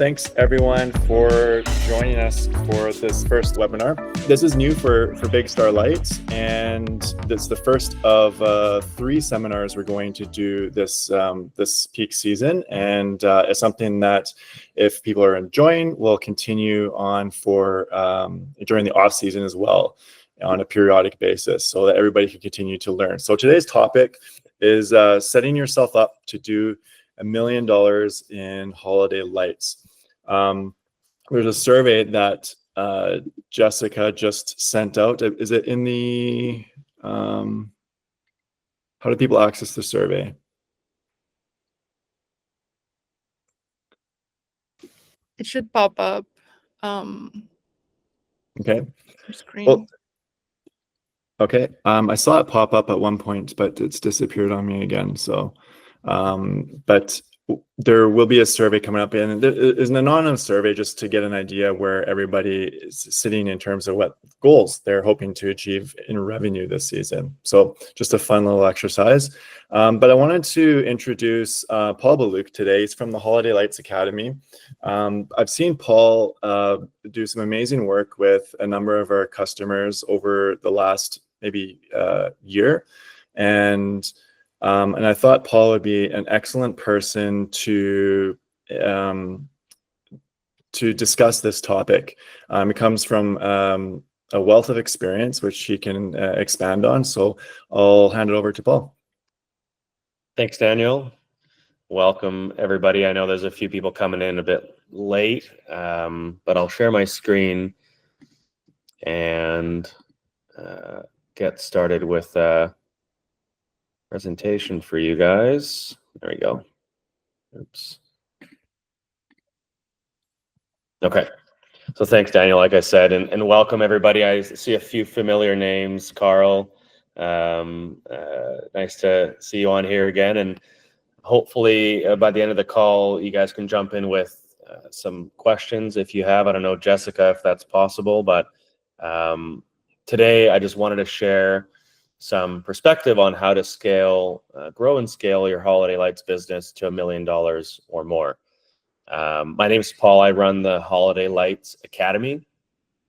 Thanks everyone for joining us for this first webinar. This is new for Big Star Lights, and it's the first of 3 seminars we're going to do this peak season, and it's something that if people are enjoying, we'll continue on for during the off season as well on a periodic basis, so that everybody can continue to learn. So today's topic is setting yourself up to do $1 million in holiday lights. There's a survey that Jessica just sent out. Is it in the, how do people access the survey? It should pop up. Okay. Screen. Well, okay. I saw it pop up at one point, but it's disappeared on me again. So, but there will be a survey coming up, and there is an anonymous survey just to get an idea where everybody is sitting in terms of what goals they're hoping to achieve in revenue this season. So just a fun little exercise. But I wanted to introduce Paul Baluch today. He's from the Holiday Lights Academy. I've seen Paul do some amazing work with a number of our customers over the last maybe year, and I thought Paul would be an excellent person to discuss this topic. It comes from a wealth of experience, which he can expand on. So I'll hand it over to Paul. Thanks, Daniel. Welcome, everybody. I know there's a few people coming in a bit late, but I'll share my screen and get started with presentation for you guys. There we go. Oops. Okay. So thanks, Daniel, like I said, and welcome everybody. I see a few familiar names. Carl, nice to see you on here again. And hopefully by the end of the call, you guys can jump in with some questions if you have. I don't know, Jessica, if that's possible, but today I just wanted to share some perspective on how to scale, grow and scale your holiday lights business to $1 million or more. My name is Paul. I run the Holiday Lights Academy.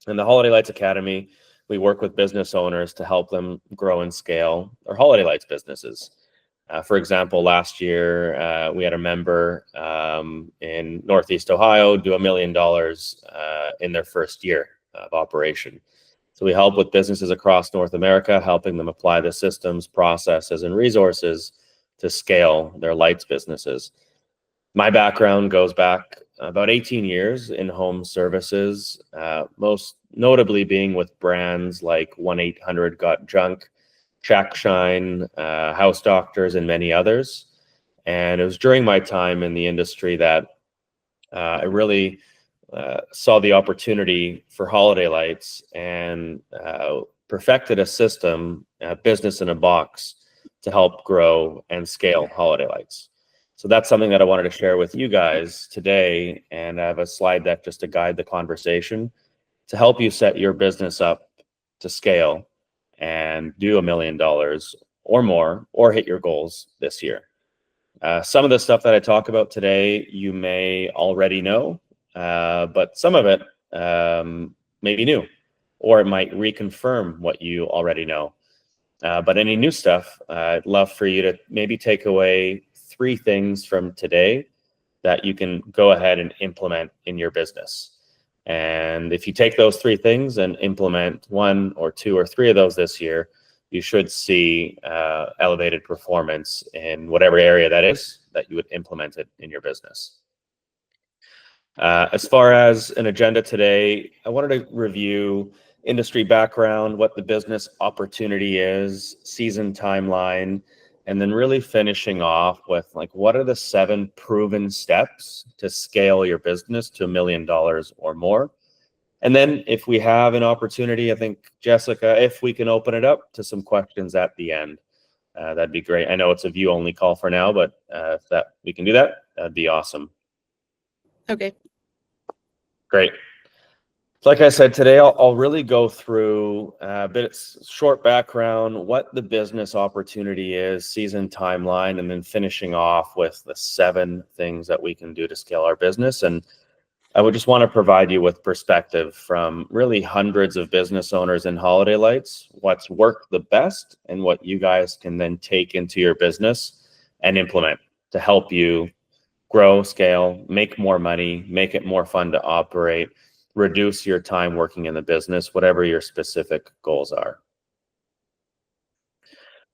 In the Holiday Lights Academy, we work with business owners to help them grow and scale their holiday lights businesses. For example, last year, we had a member in Northeast Ohio do $1 million in their first year of operation. So we help with businesses across North America, helping them apply the systems, processes, and resources to scale their lights businesses. My background goes back about 18 years in home services, most notably being with brands like 1-800-GOT-JUNK, Shack Shine, House Doctors, and many others. And it was during my time in the industry that I really saw the opportunity for holiday lights and perfected a system, business in a box, to help grow and scale holiday lights. So that's something that I wanted to share with you guys today, and I have a slide deck just to guide the conversation to help you set your business up to scale and do $1 million or more, or hit your goals this year. Some of the stuff that I talk about today you may already know, but some of it may be new, or it might reconfirm what you already know. But any new stuff, I'd love for you to maybe take away 3 things from today that you can go ahead and implement in your business. And if you take those 3 things and implement 1 or 2 or 3 of those this year, you should see elevated performance in whatever area that is that you would implement it in your business. As far as an agenda today, I wanted to review industry background, what the business opportunity is, season timeline, and then really finishing off with like, what are the 7 proven steps to scale your business to $1 million or more? And then if we have an opportunity, I think, Jessica, if we can open it up to some questions at the end, that'd be great. I know it's a view only call for now, but if we can do that, that'd be awesome. Okay. Great. Like I said, today I'll really go through a bit short background, what the business opportunity is, season timeline, and then finishing off with the 7 things that we can do to scale our business. And I would just want to provide you with perspective from really hundreds of business owners in Holiday Lights, what's worked the best and what you guys can then take into your business and implement to help you grow, scale, make more money, make it more fun to operate, reduce your time working in the business, whatever your specific goals are.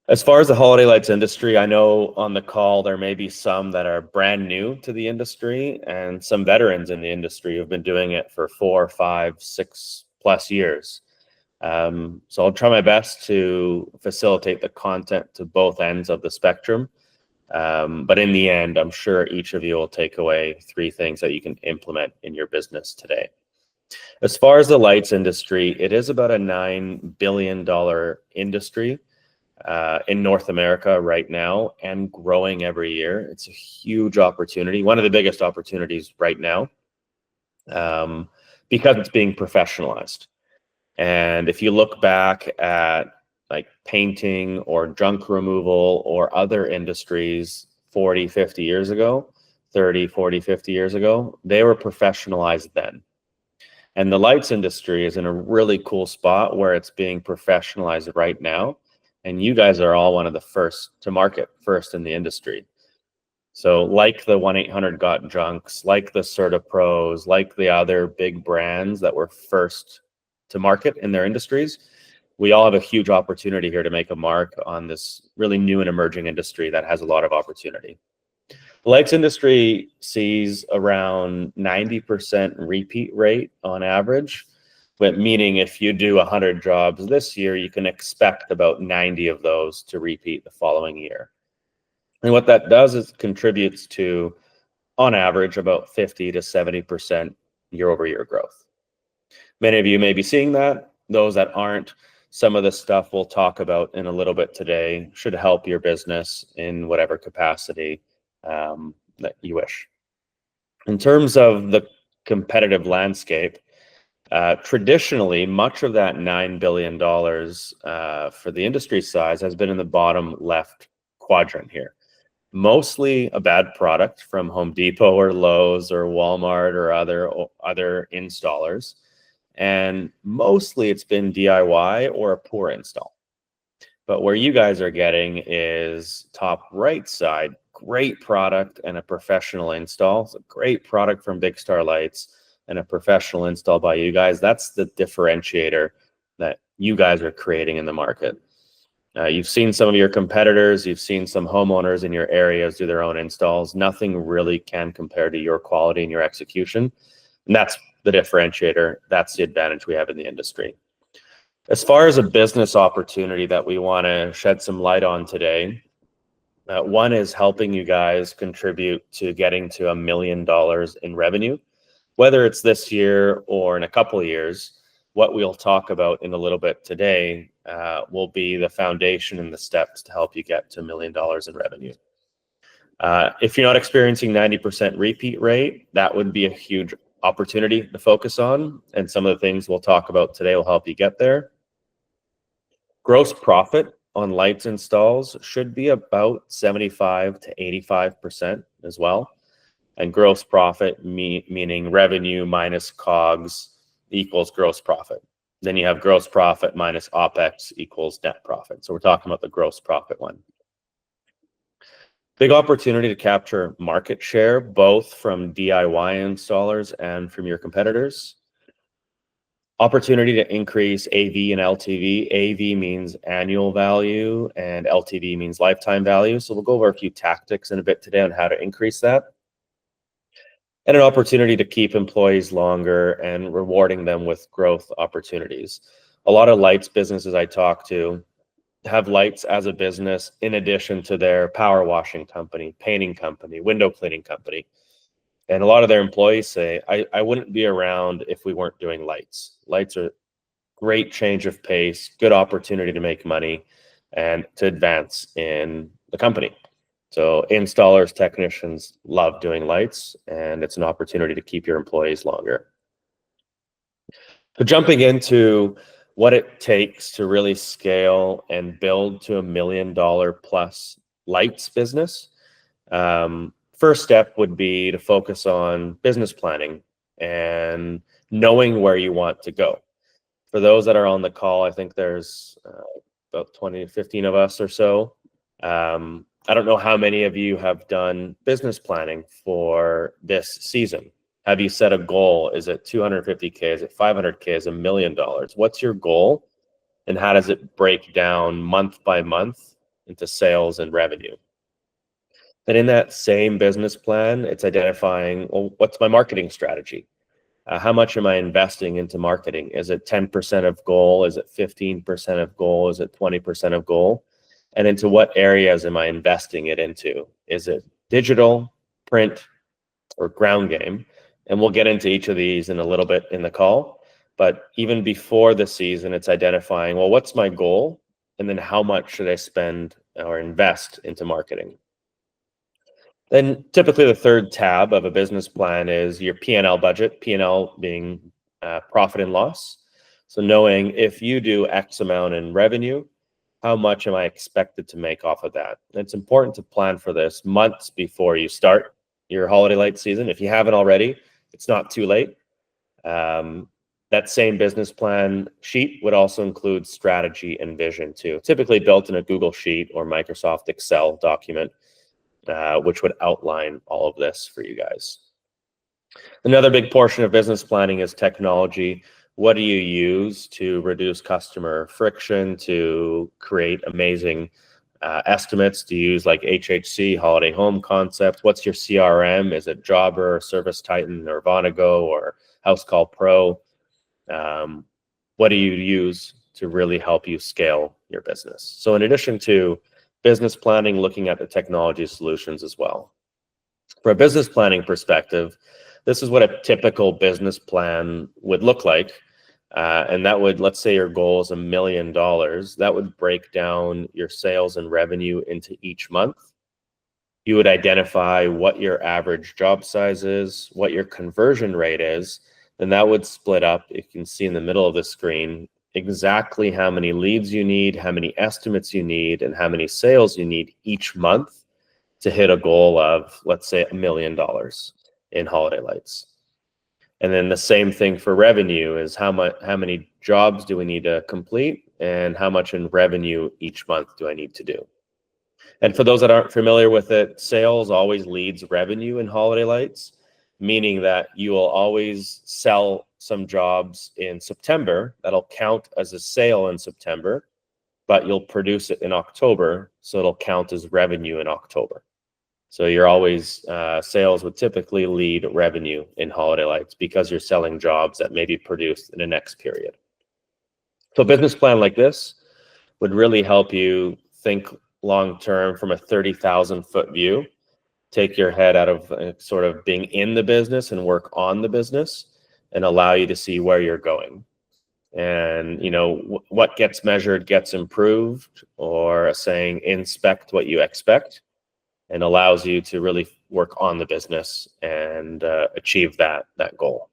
As far as the Holiday Lights industry, I know on the call there may be some that are brand new to the industry and some veterans in the industry who've been doing it for 4, 5, 6+ years. So I'll try my best to facilitate the content to both ends of the spectrum. But in the end, I'm sure each of you will take away 3 things that you can implement in your business today. As far as the lights industry, it is about a $9 billion industry in North America right now and growing every year. It's a huge opportunity, one of the biggest opportunities right now, because it's being professionalized. And if you look back at like painting or junk removal or other industries 40, 50 years ago, 30, 40, 50 years ago, they were professionalized then. And the lights industry is in a really cool spot where it's being professionalized right now. And you guys are all one of the first to market, first in the industry. So like the 1-800-GOT-JUNKs, like the CertaPros, like the other big brands that were first to market in their industries, we all have a huge opportunity here to make a mark on this really new and emerging industry that has a lot of opportunity. The lights industry sees around 90% repeat rate on average, but meaning if you do 100 jobs this year, you can expect about 90 of those to repeat the following year. And what that does is contributes to, on average, about 50 to 70% year-over-year growth. Many of you may be seeing that. Those that aren't, some of the stuff we'll talk about in a little bit today should help your business in whatever capacity that you wish. In terms of the competitive landscape, traditionally, much of that $9 billion for the industry size has been in the bottom left quadrant here. Mostly a bad product from Home Depot or Lowe's or Walmart or other installers. And mostly it's been DIY or a poor install. But where you guys are getting is top right side, great product and a professional install. It's a great product from Big Star Lights and a professional install by you guys. That's the differentiator that you guys are creating in the market. You've seen some of your competitors, you've seen some homeowners in your areas do their own installs. Nothing really can compare to your quality and your execution. And that's the differentiator. That's the advantage we have in the industry. As far as a business opportunity that we want to shed some light on today, one is helping you guys contribute to getting to $1 million in revenue. Whether it's this year or in a couple of years, what we'll talk about in a little bit today will be the foundation and the steps to help you get to $1 million in revenue. If you're not experiencing 90% repeat rate, that would be a huge opportunity to focus on. And some of the things we'll talk about today will help you get there. Gross profit on lights installs should be about 75 to 85% as well. And gross profit, meaning revenue minus COGS equals gross profit. Then you have gross profit minus OPEX equals net profit. So we're talking about the gross profit one. Big opportunity to capture market share, both from DIY installers and from your competitors. Opportunity to increase AV and LTV. AV means annual value and LTV means lifetime value. So we'll go over a few tactics in a bit today on how to increase that. And an opportunity to keep employees longer and rewarding them with growth opportunities. A lot of lights businesses I talk to have lights as a business in addition to their power washing company, painting company, window cleaning company. And a lot of their employees say, I wouldn't be around if we weren't doing lights. Lights are great change of pace, good opportunity to make money and to advance in the company. So installers, technicians love doing lights, and it's an opportunity to keep your employees longer. So jumping into what it takes to really scale and build to $1 million plus lights business. First step would be to focus on business planning and knowing where you want to go. For those that are on the call, I think there's about 20 to 15 of us or so. I don't know how many of you have done business planning for this season. Have you set a goal? Is it 250K? Is it 500K? Is it $1 million? What's your goal? And how does it break down month by month into sales and revenue? And in that same business plan, it's identifying, well, what's my marketing strategy? How much am I investing into marketing? Is it 10% of goal? Is it 15% of goal? Is it 20% of goal? And into what areas am I investing it into? Is it digital, print, or ground game? And we'll get into each of these in a little bit in the call. But even before the season, it's identifying, well, what's my goal? And then how much should I spend or invest into marketing? Then typically the third tab of a business plan is your P&L budget, P&L being profit and loss. So knowing if you do X amount in revenue, how much am I expected to make off of that? And it's important to plan for this months before you start your holiday light season. If you haven't already, it's not too late. That same business plan sheet would also include strategy and vision too, typically built in a Google Sheet or Microsoft Excel document, which would outline all of this for you guys. Another big portion of business planning is technology. What do you use to reduce customer friction, to create amazing estimates? Do you use like HHC, Holiday Home Concept? What's your CRM? Is it Jobber, or Service Titan, or Vonago, or Housecall Pro? What do you use to really help you scale your business? So in addition to business planning, looking at the technology solutions as well. From a business planning perspective, this is what a typical business plan would look like. And that would, let's say your goal is $1 million, that would break down your sales and revenue into each month. You would identify what your average job size is, what your conversion rate is, and that would split up, you can see in the middle of the screen, exactly how many leads you need, how many estimates you need, and how many sales you need each month to hit a goal of, let's say, $1 million in holiday lights. And then the same thing for revenue is how many jobs do we need to complete and how much in revenue each month do I need to do? And for those that aren't familiar with it, sales always leads revenue in holiday lights, meaning that you will always sell some jobs in September that'll count as a sale in September, but you'll produce it in October, so it'll count as revenue in October. So you're always, sales would typically lead revenue in holiday lights because you're selling jobs that may be produced in the next period. So a business plan like this would really help you think long-term from a 30,000-foot view, take your head out of sort of being in the business and work on the business and allow you to see where you're going. And, you know, what gets measured gets improved, or a saying, inspect what you expect, and allows you to really work on the business and achieve that goal.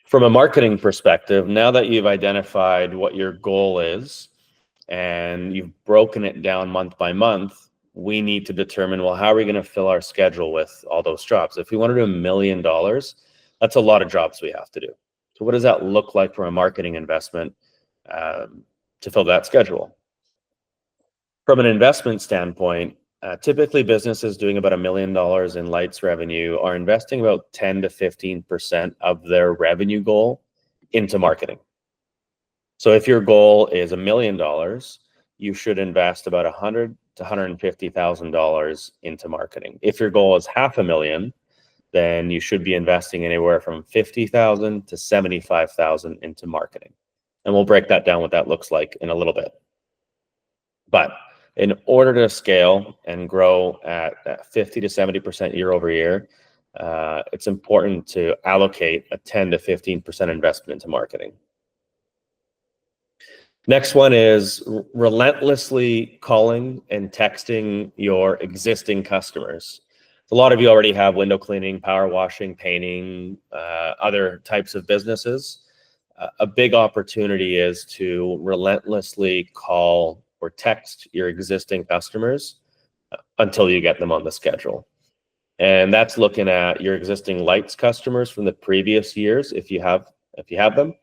From a marketing perspective, now that you've identified what your goal is and you've broken it down month by month, we need to determine, well, how are we going to fill our schedule with all those jobs? If we want to do $1 million, that's a lot of jobs we have to do. So what does that look like from a marketing investment to fill that schedule? From an investment standpoint, typically businesses doing about $1 million in lights revenue are investing about 10 to 15% of their revenue goal into marketing. So if your goal is $1 million, you should invest about $100,000 to $150,000 into marketing. If your goal is $500,000, then you should be investing anywhere from $50,000 to $75,000 into marketing. And we'll break that down, what that looks like, in a little bit. But in order to scale and grow at 50 to 70% year over year, it's important to allocate a 10 to 15% investment into marketing. Next one is relentlessly calling and texting your existing customers. A lot of you already have window cleaning, power washing, painting, other types of businesses. A big opportunity is to relentlessly call or text your existing customers until you get them on the schedule. And that's looking at your existing lights customers from the previous years. If you have them,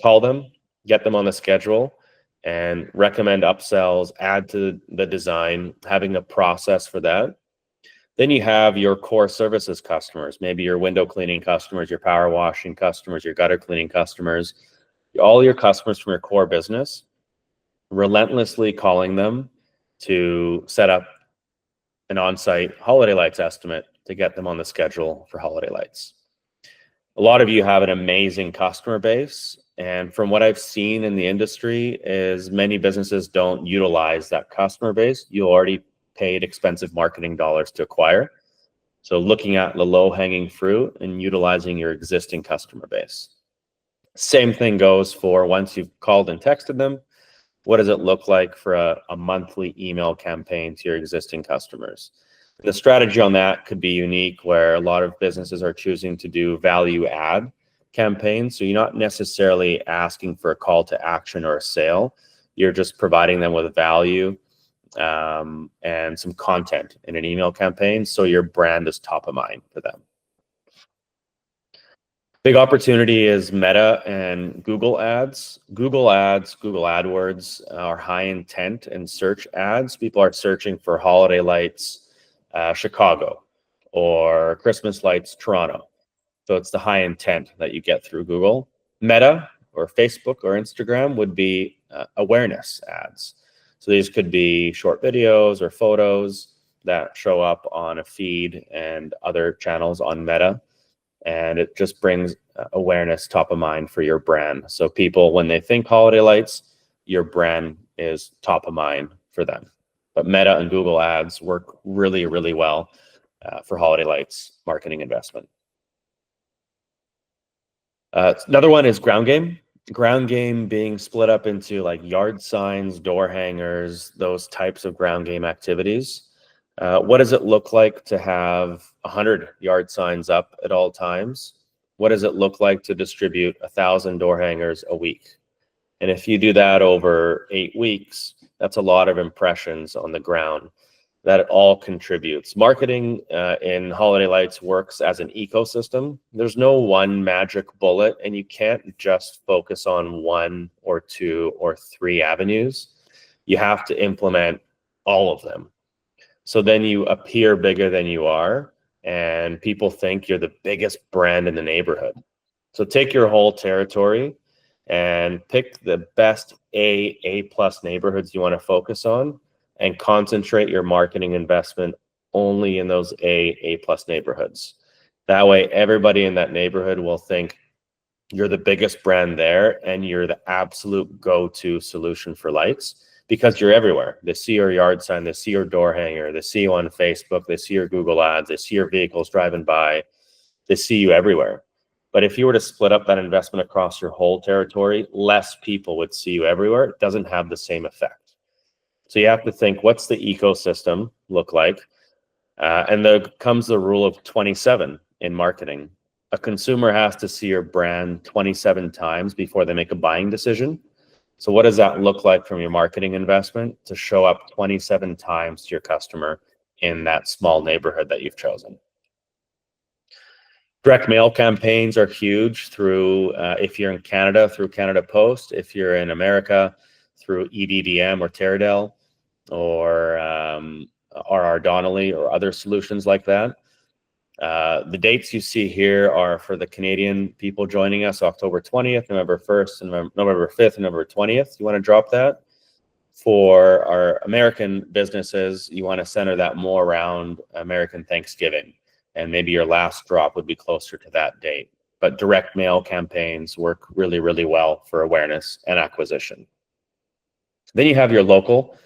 call them, get them on the schedule, and recommend upsells, add to the design, having a process for that. Then you have your core services customers, maybe your window cleaning customers, your power washing customers, your gutter cleaning customers, all your customers from your core business, relentlessly calling them to set up an on-site holiday lights estimate to get them on the schedule for holiday lights. A lot of you have an amazing customer base, and from what I've seen in the industry is many businesses don't utilize that customer base. You already paid expensive marketing dollars to acquire. So looking at the low-hanging fruit and utilizing your existing customer base. Same thing goes for once you've called and texted them, what does it look like for a monthly email campaign to your existing customers? The strategy on that could be unique, where a lot of businesses are choosing to do value add campaigns. So you're not necessarily asking for a call to action or a sale. You're just providing them with value and some content in an email campaign, so your brand is top of mind for them. Big opportunity is Meta and Google ads. Google ads, Google AdWords are high intent and search ads. People are searching for holiday lights, Chicago, or Christmas lights, Toronto. So it's the high intent that you get through Google. Meta or Facebook or Instagram would be awareness ads. So these could be short videos or photos that show up on a feed and other channels on Meta. And it just brings awareness top of mind for your brand. So people, when they think holiday lights, your brand is top of mind for them. But Meta and Google ads work really, really well for holiday lights marketing investment. Another one is ground game. Ground game being split up into like yard signs, door hangers, those types of ground game activities. What does it look like to have 100 yard signs up at all times? What does it look like to distribute 1,000 door hangers a week? And if you do that over 8 weeks, that's a lot of impressions on the ground. That all contributes. Marketing in holiday lights works as an ecosystem. There's no one magic bullet, and you can't just focus on 1 or 2 or 3 avenues. You have to implement all of them. So then you appear bigger than you are, and people think you're the biggest brand in the neighborhood. So take your whole territory and pick the best A+ neighborhoods you want to focus on, and concentrate your marketing investment only in those A+ neighborhoods. That way, everybody in that neighborhood will think you're the biggest brand there, and you're the absolute go-to solution for lights, because you're everywhere. They see your yard sign, they see your door hanger, they see you on Facebook, they see your Google ads, they see your vehicles driving by, they see you everywhere. But if you were to split up that investment across your whole territory, less people would see you everywhere. It doesn't have the same effect. So you have to think, what's the ecosystem look like? And there comes the rule of 27 in marketing. A consumer has to see your brand 27 times before they make a buying decision. So what does that look like from your marketing investment to show up 27 times to your customer in that small neighborhood that you've chosen? Direct mail campaigns are huge through, if you're in Canada, through Canada Post. If you're in America, through EDDM or Teradel or RR Donnelley or other solutions like that. The dates you see here are for the Canadian people joining us: October 20th, November 1st, and November 5th, and November 20th. You want to drop that. For our American businesses, you want to center that more around American Thanksgiving, and maybe your last drop would be closer to that date. But direct mail campaigns work really, really well for awareness and acquisition. Then you have your local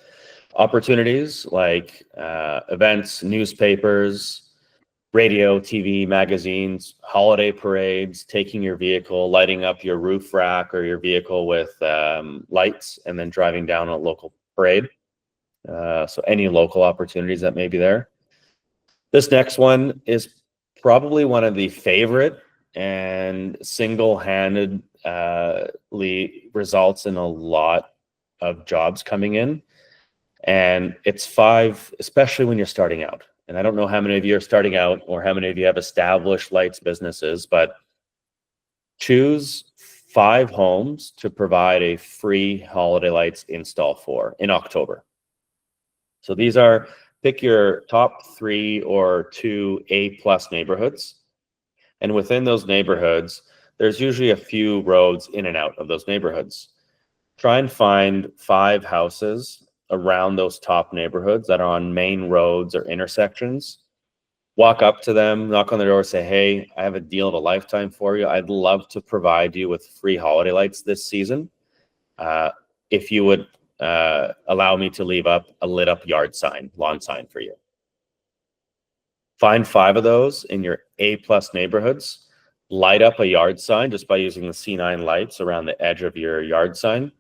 opportunities like events, newspapers, radio, TV, magazines, holiday parades, taking your vehicle, lighting up your roof rack or your vehicle with lights, and then driving down a local parade. So any local opportunities that may be there. This next one is probably one of the favorite and single-handedly results in a lot of jobs coming in. And it's 5, especially when you're starting out. and I don't know how many of you are starting out or how many of you have established lights businesses, but choose 5 homes to provide a free holiday lights install for in October. So these are, pick your top 3 or 2 A+ neighborhoods. And within those neighborhoods, there's usually a few roads in and out of those neighborhoods. Try and find 5 houses around those top neighborhoods that are on main roads or intersections. Walk up to them, knock on their door, say, hey, I have a deal of a lifetime for you. I'd love to provide you with free holiday lights this season. If you would allow me to leave up a lit up yard sign, lawn sign for you. Find 5 of those in your A+ neighborhoods. Light up a yard sign just by using the C9 lights around the edge of your yard sign.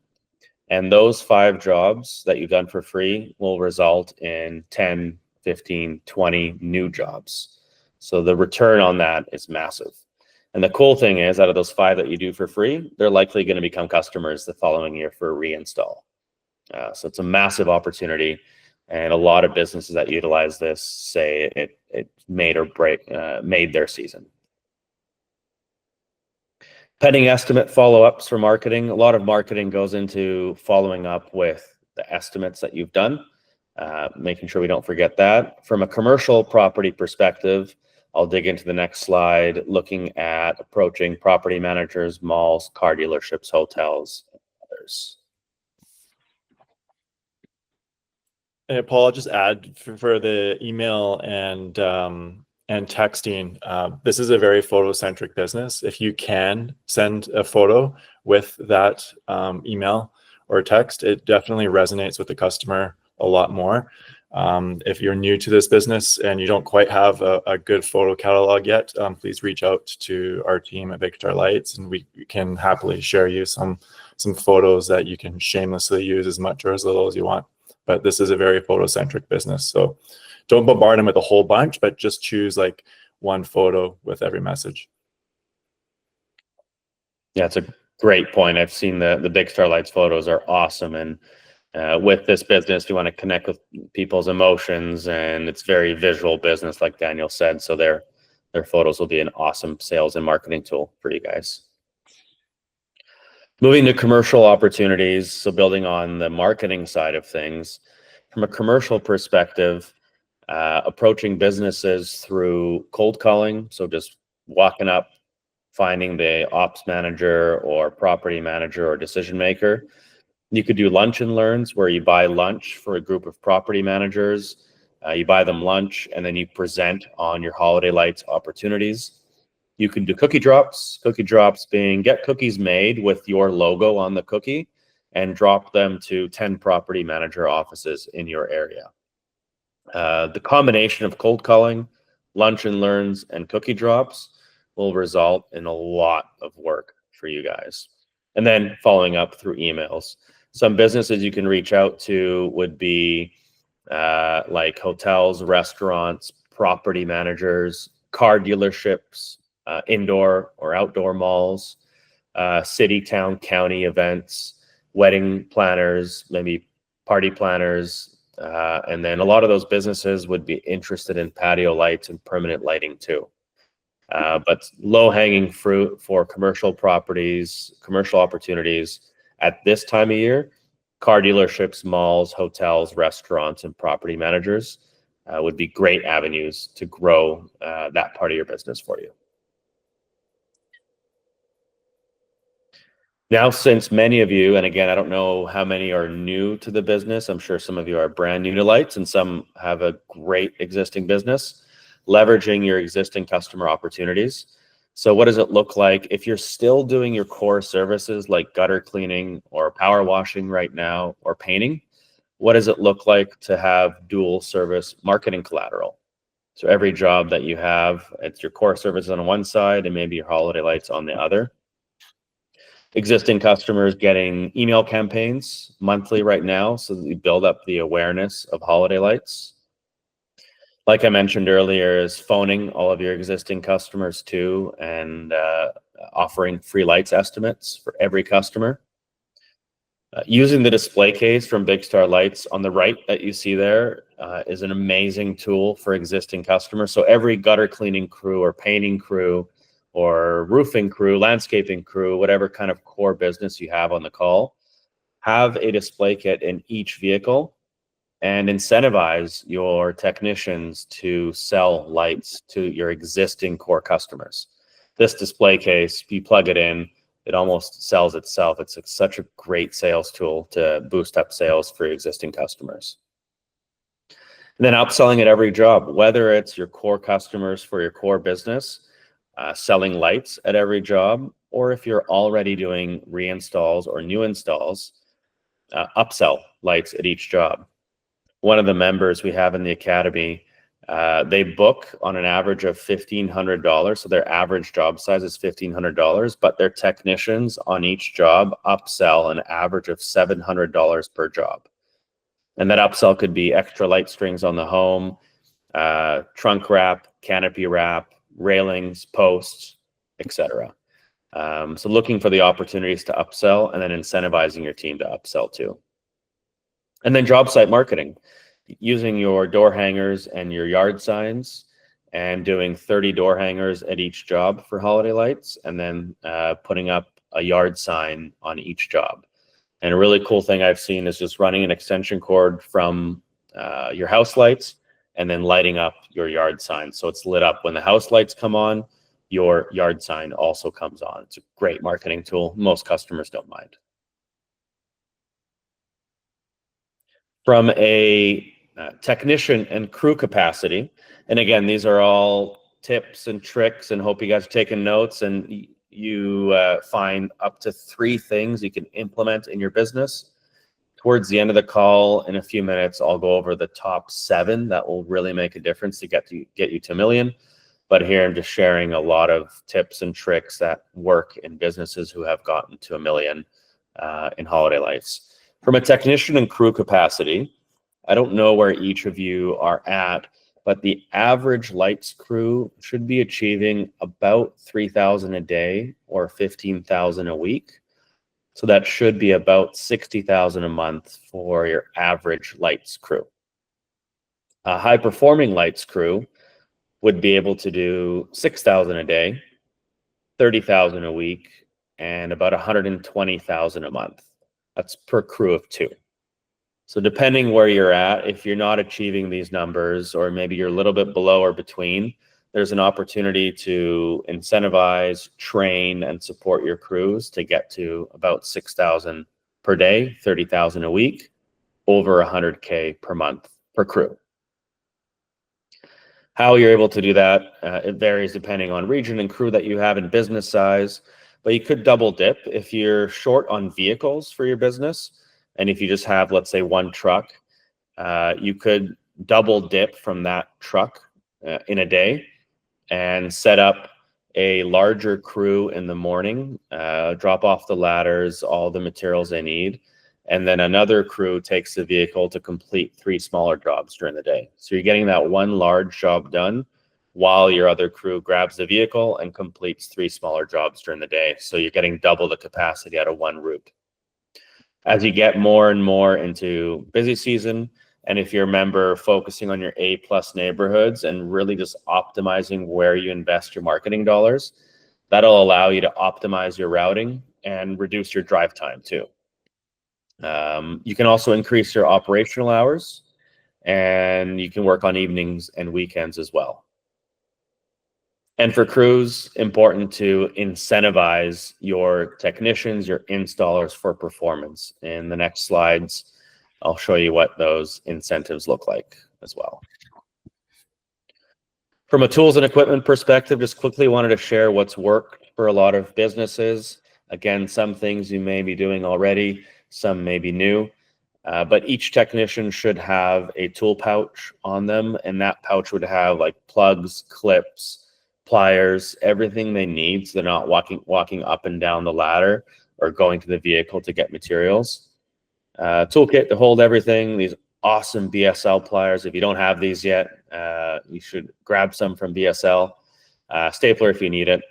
And those 5 jobs that you've done for free will result in 10, 15, 20 new jobs. So the return on that is massive. And the cool thing is, out of those 5 that you do for free, they're likely going to become customers the following year for a reinstall. So it's a massive opportunity. And a lot of businesses that utilize this say it made or made their season. Pending estimate follow-ups for marketing. A lot of marketing goes into following up with the estimates that you've done, making sure we don't forget that. From a commercial property perspective, I'll dig into the next slide, looking at approaching property managers, malls, car dealerships, hotels, and others. And Paul, I'll just add for the email and texting, this is a very photo-centric business. If you can send a photo with that email or text, it definitely resonates with the customer a lot more. If you're new to this business and you don't quite have a good photo catalog yet, please reach out to our team at Big Star Lights, and we can happily share you some photos that you can shamelessly use as much or as little as you want. But this is a very photo-centric business, so don't bombard them with a whole bunch, but just choose like one photo with every message. Yeah, it's a great point. I've seen the Big Star Lights photos are awesome, and with this business, you want to connect with people's emotions, and it's very visual business, like Daniel said. So their photos will be an awesome sales and marketing tool for you guys. Moving to commercial opportunities, so building on the marketing side of things, from a commercial perspective, approaching businesses through cold calling, so just walking up, finding the ops manager or property manager or decision maker. You could do lunch and learns, where you buy lunch for a group of property managers. You buy them lunch, and then you present on your holiday lights opportunities. You can do cookie drops being get cookies made with your logo on the cookie and drop them to 10 property manager offices in your area. The combination of cold calling, lunch and learns, and cookie drops will result in a lot of work for you guys. And then following up through emails. Some businesses you can reach out to would be like hotels, restaurants, property managers, car dealerships, indoor or outdoor malls, city, town, county events, wedding planners, maybe party planners. And then a lot of those businesses would be interested in patio lights and permanent lighting too. But low-hanging fruit for commercial properties, commercial opportunities at this time of year, car dealerships, malls, hotels, restaurants, and property managers would be great avenues to grow that part of your business for you. Now, since many of you, and again, I don't know how many are new to the business, I'm sure some of you are brand new to lights and some have a great existing business, leveraging your existing customer opportunities. So what does it look like if you're still doing your core services like gutter cleaning or power washing right now or painting? What does it look like to have dual service marketing collateral? So every job that you have, it's your core services on one side and maybe your holiday lights on the other. Existing customers getting email campaigns monthly right now so that you build up the awareness of holiday lights. Like I mentioned earlier, is phoning all of your existing customers too, and offering free lights estimates for every customer. Using the display case from Big Star Lights on the right that you see there is an amazing tool for existing customers. So every gutter cleaning crew or painting crew or roofing crew, landscaping crew, whatever kind of core business you have on the call, have a display kit in each vehicle and incentivize your technicians to sell lights to your existing core customers. This display case, you plug it in, it almost sells itself. It's such a great sales tool to boost up sales for your existing customers. And then upselling at every job, whether it's your core customers for your core business, selling lights at every job, or if you're already doing reinstalls or new installs, upsell lights at each job. One of the members we have in the academy, they book on an average of $1,500. So their average job size is $1,500, but their technicians on each job upsell an average of $700 per job. And that upsell could be extra light strings on the home, trunk wrap, canopy wrap, railings, posts, etc. So looking for the opportunities to upsell and then incentivizing your team to upsell too. And then job site marketing, using your door hangers and your yard signs and doing 30 door hangers at each job for holiday lights, and then putting up a yard sign on each job. And a really cool thing I've seen is just running an extension cord from your house lights and then lighting up your yard sign. So it's lit up when the house lights come on, your yard sign also comes on. It's a great marketing tool. Most customers don't mind. From a technician and crew capacity, and again, these are all tips and tricks, and hope you guys are taking notes and you find up to 3 things you can implement in your business. Towards the end of the call, in a few minutes, I'll go over the top 7 that will really make a difference to get you to $1 million. But here I'm just sharing a lot of tips and tricks that work in businesses who have gotten to $1 million in holiday lights. From a technician and crew capacity, I don't know where each of you are at, but the average lights crew should be achieving about 3,000 a day or 15,000 a week. So that should be about 60,000 a month for your average lights crew. A high performing lights crew would be able to do 6,000 a day, 30,000 a week, and about 120,000 a month. That's per crew of 2. So depending where you're at, if you're not achieving these numbers, or maybe you're a little bit below or between, there's an opportunity to incentivize, train, and support your crews to get to about 6,000 per day, 30,000 a week, over 100K per month per crew. How you're able to do that, it varies depending on region and crew that you have and business size, but you could double dip if you're short on vehicles for your business. And if you just have, let's say, 1 truck, you could double dip from that truck in a day and set up a larger crew in the morning, drop off the ladders, all the materials they need, and then another crew takes the vehicle to complete 3 smaller jobs during the day. So you're getting that 1 large job done while your other crew grabs the vehicle and completes 3 smaller jobs during the day. So you're getting double the capacity out of 1 route. As you get more and more into busy season, and if you're a member, focusing on your A+ neighborhoods and really just optimizing where you invest your marketing dollars, that'll allow you to optimize your routing and reduce your drive time too. You can also increase your operational hours, and you can work on evenings and weekends as well. And for crews, important to incentivize your technicians, your installers for performance. In the next slides, I'll show you what those incentives look like as well. From a tools and equipment perspective, just quickly wanted to share what's worked for a lot of businesses. Again, some things you may be doing already, some may be new, but each technician should have a tool pouch on them, and that pouch would have like plugs, clips, pliers, everything they need so they're not walking up and down the ladder or going to the vehicle to get materials. Toolkit to hold everything, these awesome BSL pliers. If you don't have these yet, you should grab some from BSL. Stapler if you need it.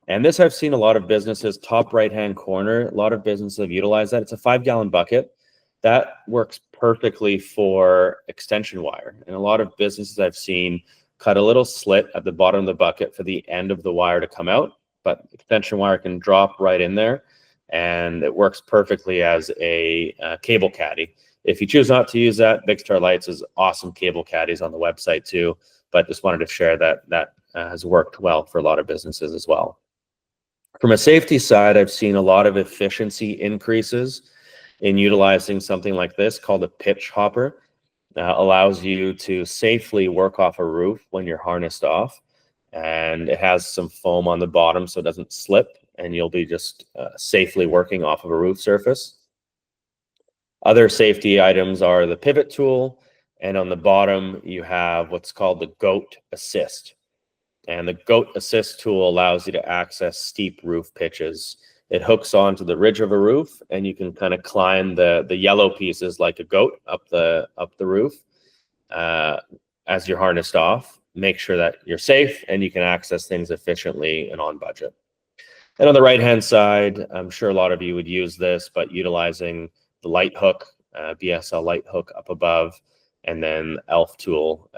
And this I've seen a lot of businesses, top right-hand corner, a lot of businesses have utilized that. It's a 5-gallon bucket. That works perfectly for extension wire. And a lot of businesses I've seen cut a little slit at the bottom of the bucket for the end of the wire to come out, but extension wire can drop right in there, and it works perfectly as a cable caddy. If you choose not to use that, Big Star Lights is awesome cable caddies on the website too, but just wanted to share that has worked well for a lot of businesses as well. From a safety side, I've seen a lot of efficiency increases in utilizing something like this called a pitch hopper. Allows you to safely work off a roof when you're harnessed off, and it has some foam on the bottom so it doesn't slip, and you'll be just safely working off of a roof surface. Other safety items are the pivot tool, and on the bottom you have what's called the GOAT Assist. And the GOAT Assist tool allows you to access steep roof pitches. It hooks onto the ridge of a roof, and you can kind of climb the yellow pieces like a goat up the roof as you're harnessed off. Make sure that you're safe and you can access things efficiently and on budget. And on the right-hand side, I'm sure a lot of you would use this, but utilizing the light hook, BSL light hook up above, and then ELF tool.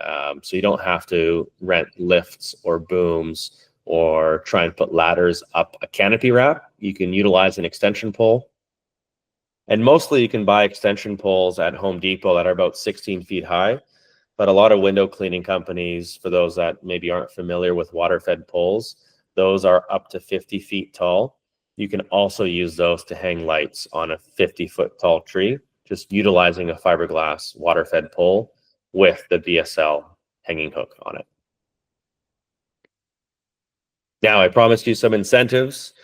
So you don't have to rent lifts or booms or try and put ladders up a canopy wrap. You can utilize an extension pole. And mostly you can buy extension poles at Home Depot that are about 16 feet high. But a lot of window cleaning companies, for those that maybe aren't familiar with water-fed poles, those are up to 50 feet tall. You can also use those to hang lights on a 50-foot tall tree, just utilizing a fiberglass water-fed pole with the BSL hanging hook on it. Now, I promised you some incentives.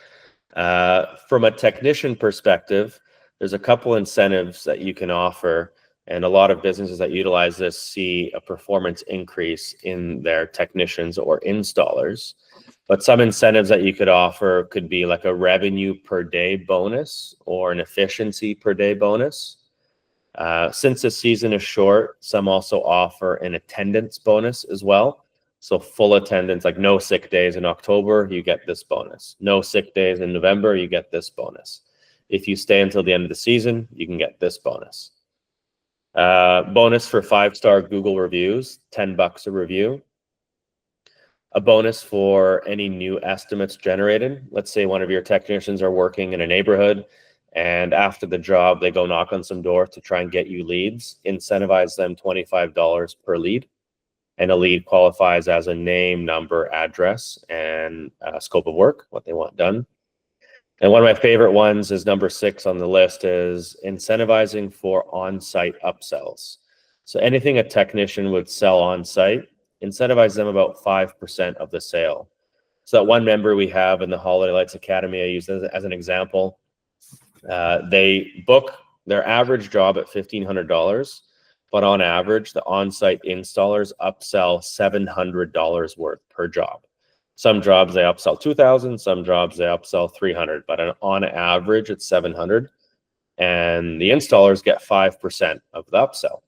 From a technician perspective, there's a couple incentives that you can offer, and a lot of businesses that utilize this see a performance increase in their technicians or installers. But some incentives that you could offer could be like a revenue per day bonus or an efficiency per day bonus. Since the season is short, some also offer an attendance bonus as well. So full attendance, like no sick days in October, you get this bonus. No sick days in November, you get this bonus. If you stay until the end of the season, you can get this bonus. Bonus for 5-star Google reviews, $10 a review. A bonus for any new estimates generated. Let's say one of your technicians are working in a neighborhood, and after the job, they go knock on some doors to try and get you leads. Incentivize them $25 per lead. And a lead qualifies as a name, number, address, and scope of work, what they want done. And one of my favorite ones is number 6 on the list, is incentivizing for on-site upsells. So anything a technician would sell on-site, incentivize them about 5% of the sale. So that one member we have in the Holiday Lights Academy, I use as an example, they book their average job at $1,500. But on average, the on-site installers upsell $700 worth per job. Some jobs they upsell $2,000, some jobs they upsell $300, but on average it's $700, and the installers get 5% of the upsell.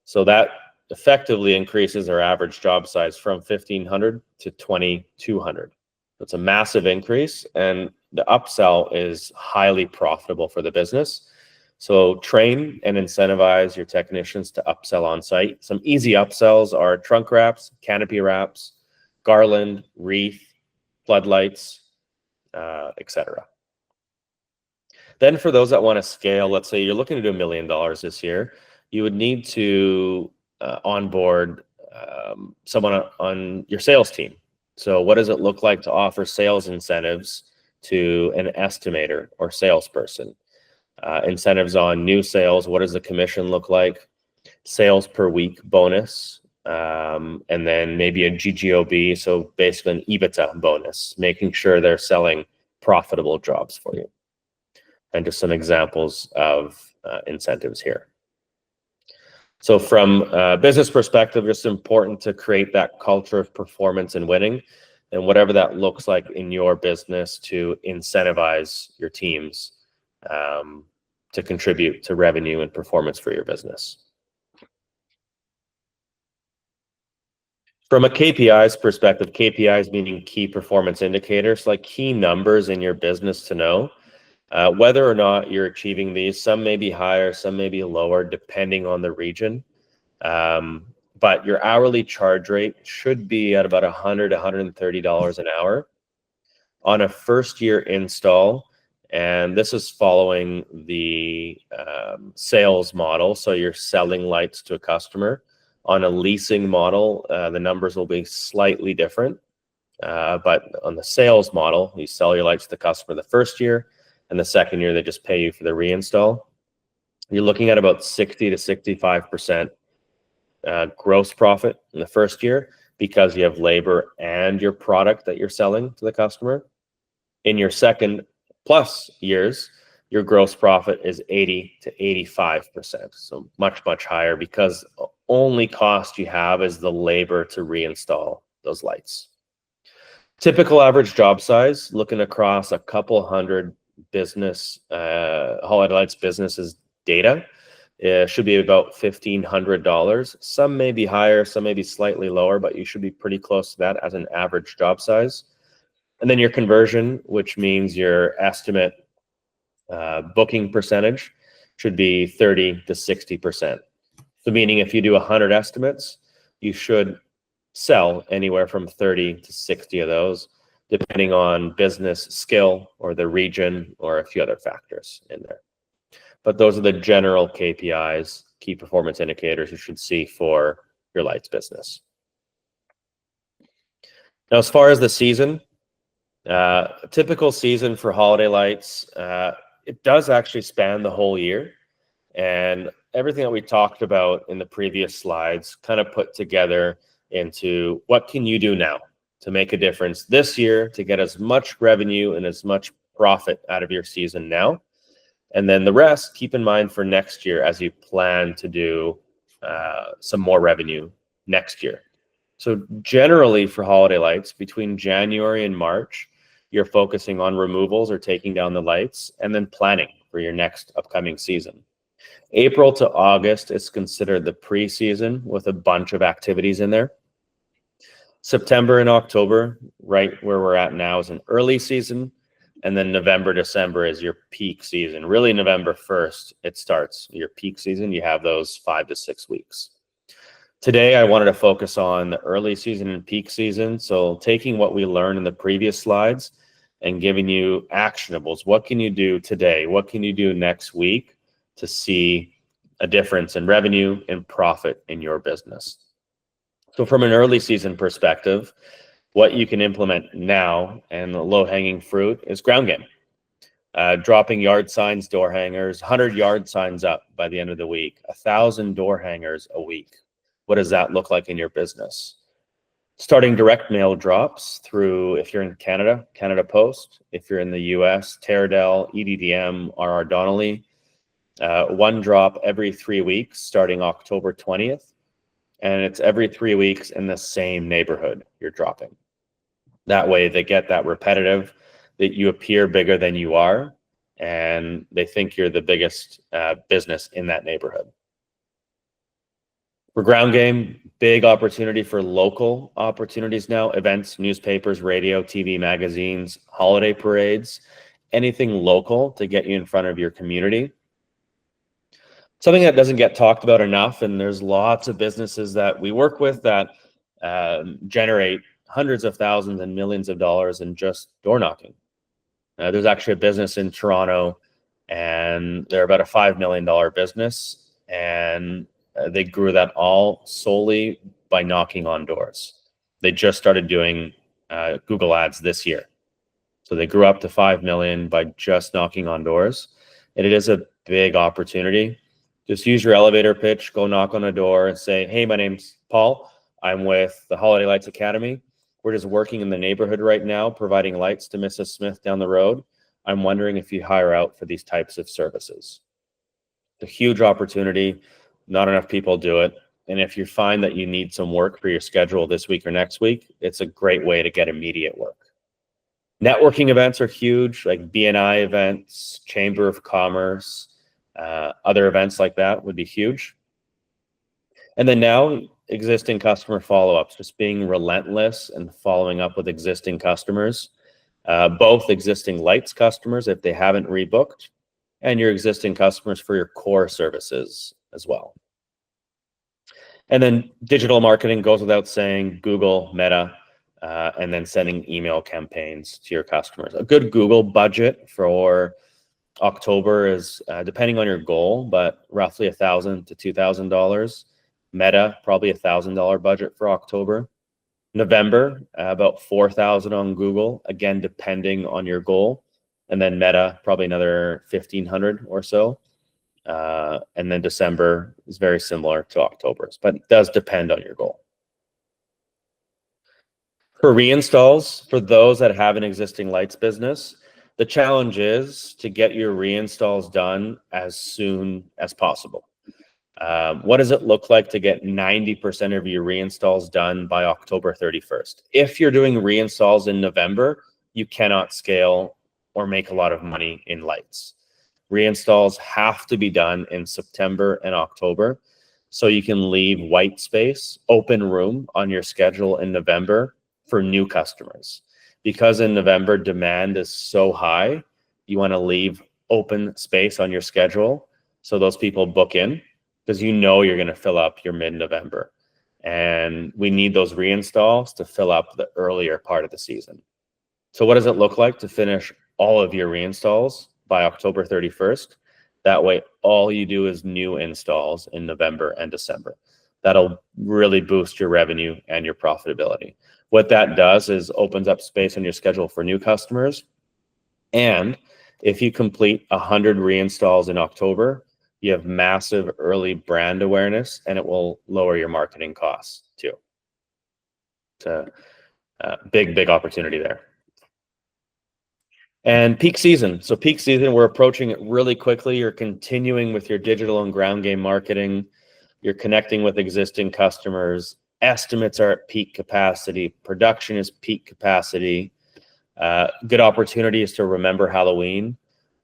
So that effectively increases their average job size from $1,500 to $2,200. It's a massive increase, and the upsell is highly profitable for the business. So train and incentivize your technicians to upsell on site. Some easy upsells are trunk wraps, canopy wraps, garland, wreath, floodlights, etc. Then for those that want to scale, let's say you're looking to do $1 million this year, you would need to onboard someone on your sales team. So what does it look like to offer sales incentives to an estimator or salesperson? Incentives on new sales. What does the commission look like? Sales per week bonus, and then maybe a GGOB, so basically an EBITDA bonus, making sure they're selling profitable jobs for you. And just some examples of incentives here. So from a business perspective, it's important to create that culture of performance and winning, and whatever that looks like in your business, to incentivize your teams to contribute to revenue and performance for your business. From a KPIs perspective, KPIs meaning key performance indicators, like key numbers in your business to know whether or not you're achieving these. Some may be higher, some may be lower, depending on the region. But your hourly charge rate should be at about $100, $130 an hour on a first-year install. And this is following the sales model. So you're selling lights to a customer. On a leasing model, the numbers will be slightly different. But on the sales model, you sell your lights to the customer the first year, and the second year they just pay you for the reinstall. You're looking at about 60 to 65% gross profit in the first year because you have labor and your product that you're selling to the customer. In your second plus years, your gross profit is 80 to 85%. So much, much higher because only cost you have is the labor to reinstall those lights. Typical average job size, looking across a couple hundred business, Holiday Lights businesses data, should be about $1,500. Some may be higher, some may be slightly lower, but you should be pretty close to that as an average job size. And then your conversion, which means your estimate booking percentage, should be 30 to 60%. So meaning if you do 100 estimates, you should sell anywhere from 30 to 60 of those, depending on business skill or the region or a few other factors in there. But those are the general KPIs, key performance indicators you should see for your lights business. Now, as far as the season, a typical season for Holiday Lights, it does actually span the whole year. And everything that we talked about in the previous slides kind of put together into what can you do now to make a difference this year to get as much revenue and as much profit out of your season now. And then the rest, keep in mind for next year as you plan to do some more revenue next year. So generally for Holiday Lights, between January and March, you're focusing on removals or taking down the lights and then planning for your next upcoming season. April to August is considered the pre-season with a bunch of activities in there. September and October, right where we're at now, is an early season. And then November, December is your peak season. Really, November 1st, it starts your peak season. You have those 5 to 6 weeks. Today, I wanted to focus on the early season and peak season. So taking what we learned in the previous slides and giving you actionables. What can you do today? What can you do next week to see a difference in revenue and profit in your business? So from an early season perspective, what you can implement now and the low-hanging fruit is ground game. Dropping yard signs, door hangers, 100 yard signs up by the end of the week, 1,000 door hangers a week. What does that look like in your business? Starting direct mail drops through, if you're in Canada, Canada Post. If you're in the US, Teardell, EDDM, RR Donnelly. One drop every 3 weeks starting October 20th. And it's every 3 weeks in the same neighborhood you're dropping. That way they get that repetitive, that you appear bigger than you are, and they think you're the biggest business in that neighborhood. For ground game, big opportunity for local opportunities now, events, newspapers, radio, TV, magazines, holiday parades, anything local to get you in front of your community. Something that doesn't get talked about enough, and there's lots of businesses that we work with that generate hundreds of thousands and millions of dollars in just door knocking. There's actually a business in Toronto, and they're about a $5 million business, and they grew that all solely by knocking on doors. They just started doing Google ads this year. So they grew up to 5 million by just knocking on doors. And it is a big opportunity. Just use your elevator pitch, go knock on a door and say, hey, my name's Paul. I'm with the Holiday Lights Academy. We're just working in the neighborhood right now, providing lights to Mrs. Smith down the road. I'm wondering if you hire out for these types of services. It's a huge opportunity. Not enough people do it. And if you find that you need some work for your schedule this week or next week, it's a great way to get immediate work. Networking events are huge, like BNI events, Chamber of Commerce, other events like that would be huge. And then now, existing customer follow-ups, just being relentless and following up with existing customers, both existing lights customers if they haven't rebooked, and your existing customers for your core services as well. And then digital marketing goes without saying, Google, Meta, and then sending email campaigns to your customers. A good Google budget for October is, depending on your goal, but roughly $1,000 to $2,000. Meta, probably $1,000 budget for October. November, about $4,000 on Google, again, depending on your goal. And then Meta, probably another $1,500 or so. And then December is very similar to October's, but it does depend on your goal. For reinstalls, for those that have an existing lights business, the challenge is to get your reinstalls done as soon as possible. What does it look like to get 90% of your reinstalls done by October 31st? If you're doing reinstalls in November, you cannot scale or make a lot of money in lights. Reinstalls have to be done in September and October, so you can leave white space, open room on your schedule in November for new customers. Because in November, demand is so high, you want to leave open space on your schedule so those people book in, because you know you're going to fill up your mid-November. And we need those reinstalls to fill up the earlier part of the season. So what does it look like to finish all of your reinstalls by October 31st? That way, all you do is new installs in November and December. That'll really boost your revenue and your profitability. What that does is opens up space on your schedule for new customers. And if you complete 100 reinstalls in October, you have massive early brand awareness, and it will lower your marketing costs too. It's a big opportunity there. And peak season. So peak season, we're approaching it really quickly. You're continuing with your digital and ground game marketing. You're connecting with existing customers. Estimates are at peak capacity. Production is peak capacity. Good opportunities to remember Halloween.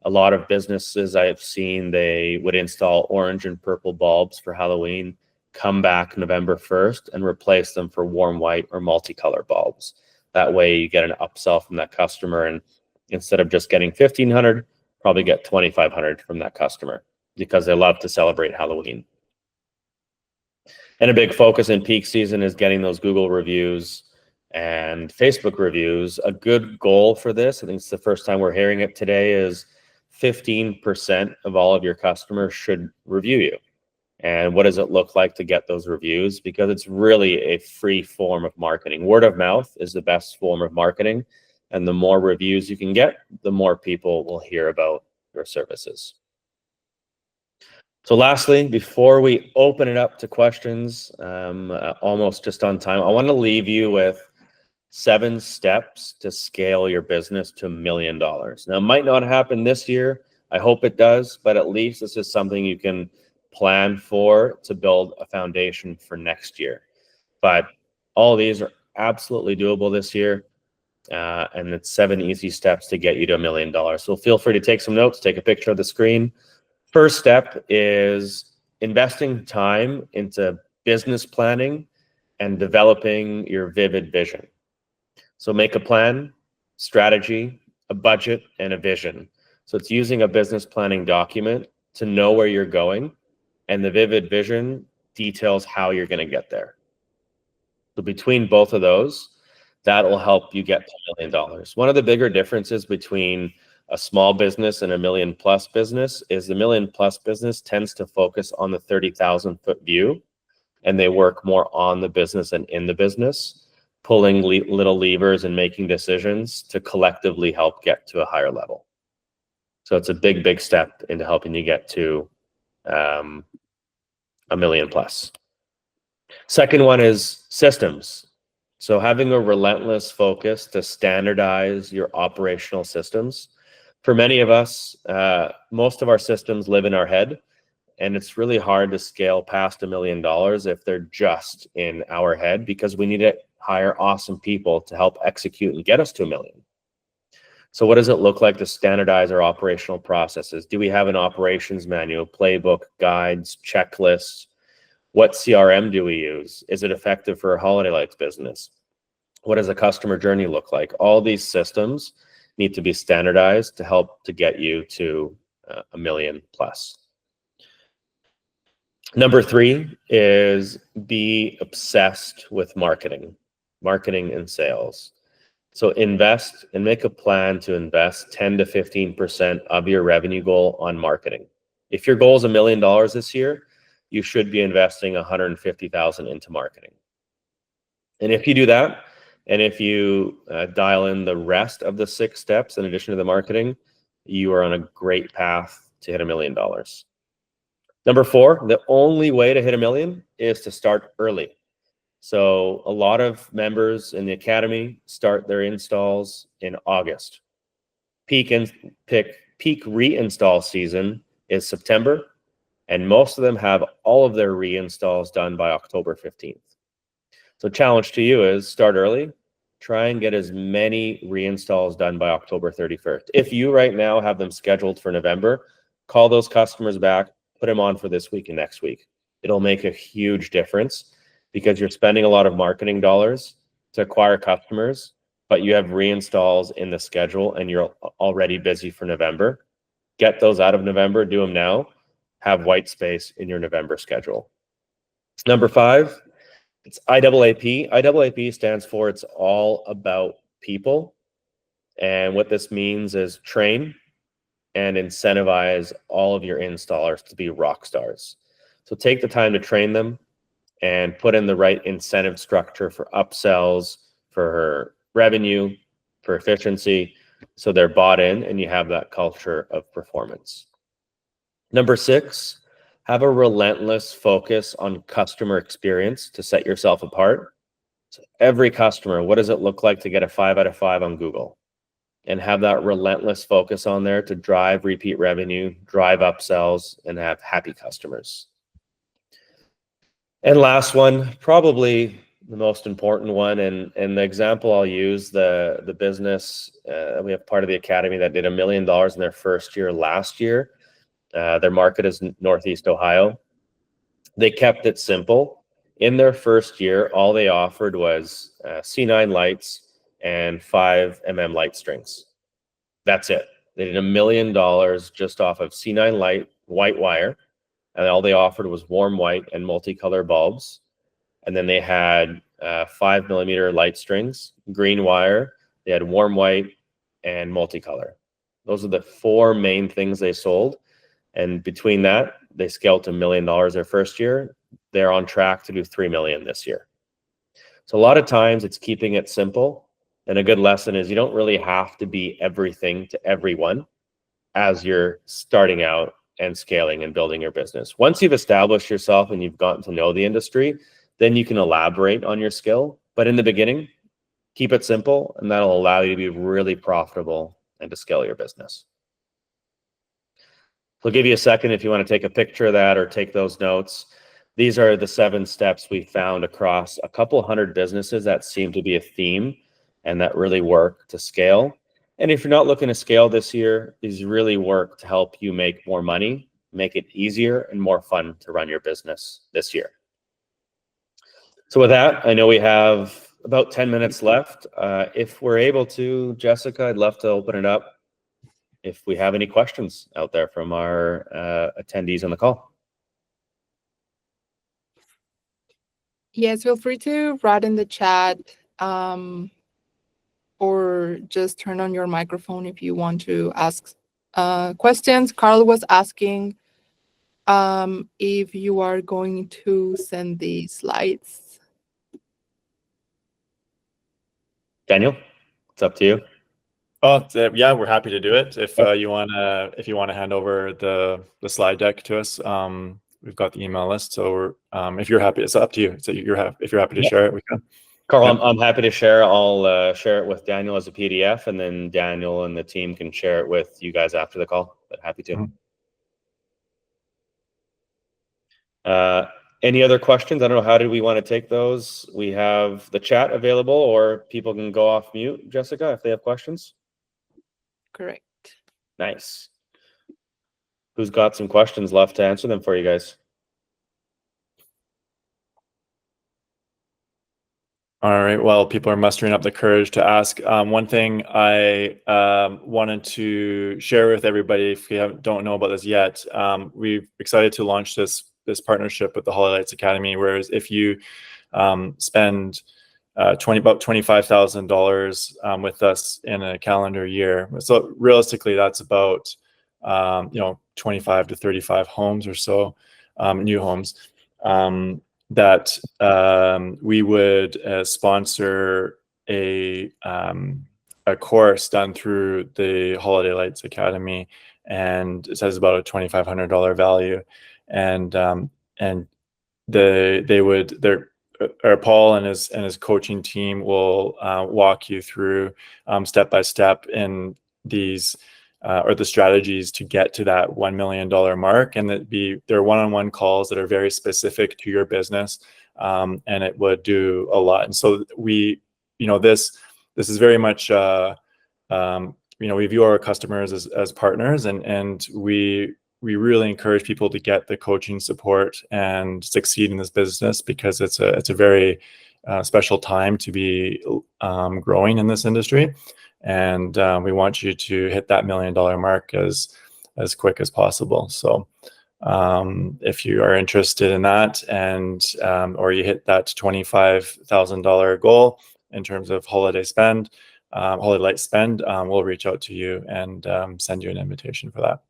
A lot of businesses I have seen, they would install orange and purple bulbs for Halloween, come back November 1st and replace them for warm white or multicolor bulbs. That way you get an upsell from that customer, and instead of just getting 1,500, probably get 2,500 from that customer because they love to celebrate Halloween. And a big focus in peak season is getting those Google reviews and Facebook reviews. A good goal for this, I think it's the first time we're hearing it today, is 15% of all of your customers should review you. And what does it look like to get those reviews? Because it's really a free form of marketing. Word of mouth is the best form of marketing. And the more reviews you can get, the more people will hear about your services. So lastly, before we open it up to questions, almost just on time, I want to leave you with 7 steps to scale your business to $1 million. Now, it might not happen this year. I hope it does, but at least this is something you can plan for to build a foundation for next year. But all these are absolutely doable this year. And it's 7 easy steps to get you to $1 million. So feel free to take some notes, take a picture of the screen. First step is investing time into business planning and developing your vivid vision. So make a plan, strategy, a budget, and a vision. So it's using a business planning document to know where you're going, and the vivid vision details how you're going to get there. So between both of those, that'll help you get to $1 million. One of the bigger differences between a small business and a $1 million+ business is the $1 million+ business tends to focus on the 30,000-foot view, and they work more on the business and in the business, pulling little levers and making decisions to collectively help get to a higher level. So it's a big step into helping you get to $1 million+. Second one is systems. So having a relentless focus to standardize your operational systems. For many of us, most of our systems live in our head, and it's really hard to scale past $1 million if they're just in our head, because we need to hire awesome people to help execute and get us to $1 million. So what does it look like to standardize our operational processes? Do we have an operations manual, playbook, guides, checklists? What CRM do we use? Is it effective for a holiday lights business? What does a customer journey look like? All these systems need to be standardized to help to get you to $1 million plus. Number 3 is be obsessed with marketing and sales. So invest and make a plan to invest 10 to 15% of your revenue goal on marketing. If your goal is $1 million this year, you should be investing $150,000 into marketing. And if you do that, and if you dial in the rest of the 6 steps in addition to the marketing, you are on a great path to hit $1 million. Number 4, the only way to hit $1 million is to start early. So a lot of members in the academy start their installs in August. Peak reinstall season is September, and most of them have all of their reinstalls done by October 15th. So challenge to you is start early. Try and get as many reinstalls done by October 31st. If you right now have them scheduled for November, call those customers back, put them on for this week and next week. It'll make a huge difference because you're spending a lot of marketing dollars to acquire customers, but you have reinstalls in the schedule and you're already busy for November. Get those out of November, do them now, have white space in your November schedule. Number 5, it's IAAP. IAAP stands for It's All About People. And what this means is train and incentivize all of your installers to be rock stars. So take the time to train them and put in the right incentive structure for upsells, for revenue, for efficiency, so they're bought in and you have that culture of performance. Number 6, have a relentless focus on customer experience to set yourself apart. So every customer, what does it look like to get a 5 out of 5 on Google? And have that relentless focus on there to drive repeat revenue, drive upsells, and have happy customers. And last one, probably the most important one, and the example I'll use, the business, we have part of the academy that did $1 million in their first year last year. Their market is Northeast Ohio. They kept it simple. In their first year, all they offered was C9 lights and 5 mm light strings. That's it. They did $1 million just off of C9 light, white wire, and all they offered was warm white and multicolor bulbs. And then they had 5 millimeter light strings, green wire. They had warm white and multicolor. Those are the 4 main things they sold. And between that, they scaled to $1 million their first year. They're on track to do $3 million this year. So a lot of times it's keeping it simple. And a good lesson is you don't really have to be everything to everyone as you're starting out and scaling and building your business. Once you've established yourself and you've gotten to know the industry, then you can elaborate on your skill. But in the beginning, keep it simple, and that'll allow you to be really profitable and to scale your business. So I'll give you a second if you want to take a picture of that or take those notes. These are the 7 steps we found across a couple hundred businesses that seem to be a theme and that really work to scale. And if you're not looking to scale this year, these really work to help you make more money, make it easier and more fun to run your business this year. So with that, I know we have about 10 minutes left. If we're able to, Jessica, I'd love to open it up if we have any questions out there from our attendees on the call. Yes, feel free to write in the chat or just turn on your microphone if you want to ask questions. Carl was asking if you are going to send the slides. Daniel, it's up to you. Oh, yeah, we're happy to do it. If you wanna hand over the slide deck to us, we've got the email list. So if you're happy, it's up to you. So if you're happy to share it, we can. Carl, I'm happy to share. I'll share it with Daniel as a PDF, and then Daniel and the team can share it with you guys after the call. But happy to. Any other questions? I don't know. How do we want to take those? We have the chat available, or people can go off mute, Jessica, if they have questions. Correct. Nice. Who's got some questions left to answer them for you guys? All right. Well, people are mustering up the courage to ask. One thing I wanted to share with everybody, if you don't know about this yet, we're excited to launch this partnership with the Holiday Lights Academy. Whereas if you spend about $25,000 with us in a calendar year, so realistically, that's about 25 to 35 homes or so, new homes. That we would sponsor a course done through the Holiday Lights Academy, and it says about a $2,500 value, and Paul and his coaching team will walk you through step by step in these or the strategies to get to that $1 million mark, and they're one-on-one calls that are very specific to your business, and it would do a lot. And so this is very much we view our customers as partners, and we really encourage people to get the coaching support and succeed in this business, because it's a very special time to be growing in this industry. And we want you to hit that $1 million mark as quick as possible. So if you are interested in that, and or you hit that $25,000 goal in terms of holiday light spend, we'll reach out to you and send you an invitation for that.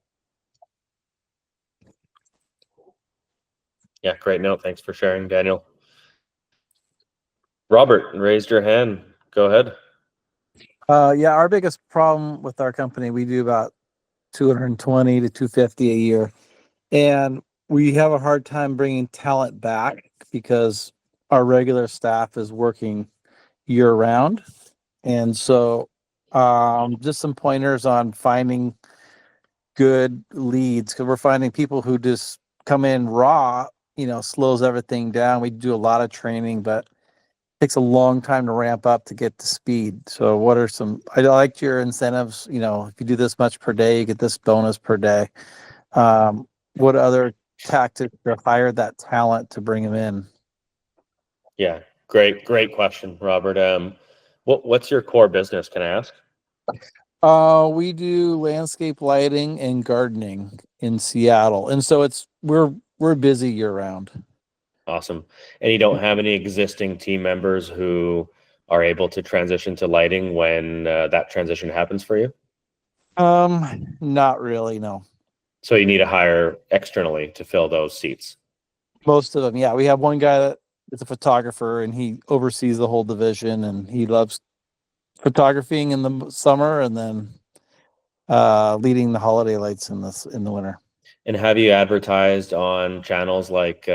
Yeah, great note. Thanks for sharing, Daniel. Robert raised your hand. Go ahead. Yeah, our biggest problem with our company, we do about 220 to 250 a year, and we have a hard time bringing talent back because our regular staff is working year round. And so just some pointers on finding good leads, because we're finding people who just come in raw, slows everything down. We do a lot of training, but takes a long time to ramp up to get to speed. So what are I liked your incentives, if you do this much per day, you get this bonus per day. What other tactics to hire that talent to bring them in? Yeah, great question, Robert. What's your core business, can I ask? We do landscape lighting and gardening in Seattle. And so we're busy year round. Awesome. And you don't have any existing team members who are able to transition to lighting when that transition happens for you? Not really, no. So you need to hire externally to fill those seats? Most of them, yeah. We have one guy that is a photographer, and he oversees the whole division, and he loves photographing in the summer and then leading the holiday lights in the winter. And have you advertised on channels like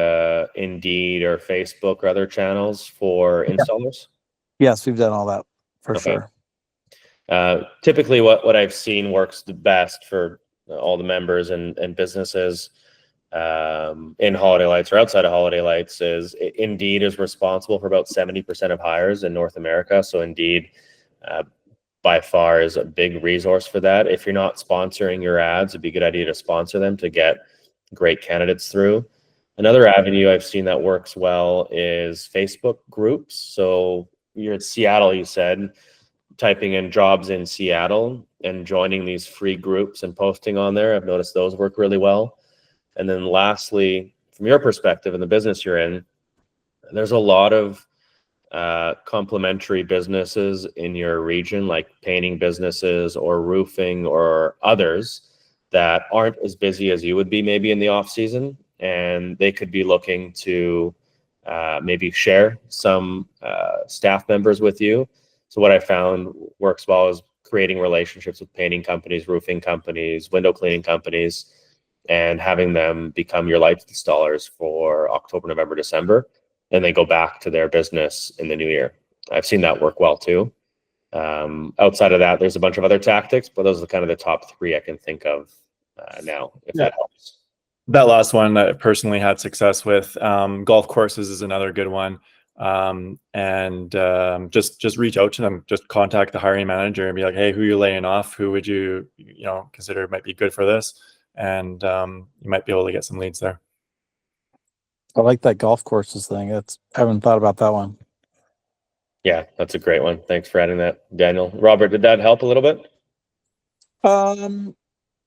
Indeed or Facebook or other channels for installers? Yes, we've done all that for sure. Typically, what I've seen works the best for all the members and businesses in Holiday Lights or outside of Holiday Lights is Indeed is responsible for about 70% of hires in North America. So Indeed by far is a big resource for that. If you're not sponsoring your ads, it'd be a good idea to sponsor them to get great candidates through. Another avenue I've seen that works well is Facebook groups. So you're in Seattle, you said, typing in jobs in Seattle and joining these free groups and posting on there. I've noticed those work really well. And then lastly, from your perspective in the business you're in, there's a lot of complementary businesses in your region, like painting businesses or roofing or others that aren't as busy as you would be maybe in the off season, and they could be looking to maybe share some staff members with you. So what I found works well is creating relationships with painting companies, roofing companies, window cleaning companies, and having them become your light installers for October, November, December, and they go back to their business in the new year. I've seen that work well too. Outside of that, there's a bunch of other tactics, but those are kind of the top three I can think of now, if that helps. That last one I personally had success with. Golf courses is another good one. Just reach out to them, just contact the hiring manager and be like, hey, who are you laying off? Who would you consider might be good for this? And you might be able to get some leads there. I like that golf courses thing. I haven't thought about that one. Yeah, that's a great one. Thanks for adding that, Daniel. Robert, did that help a little bit?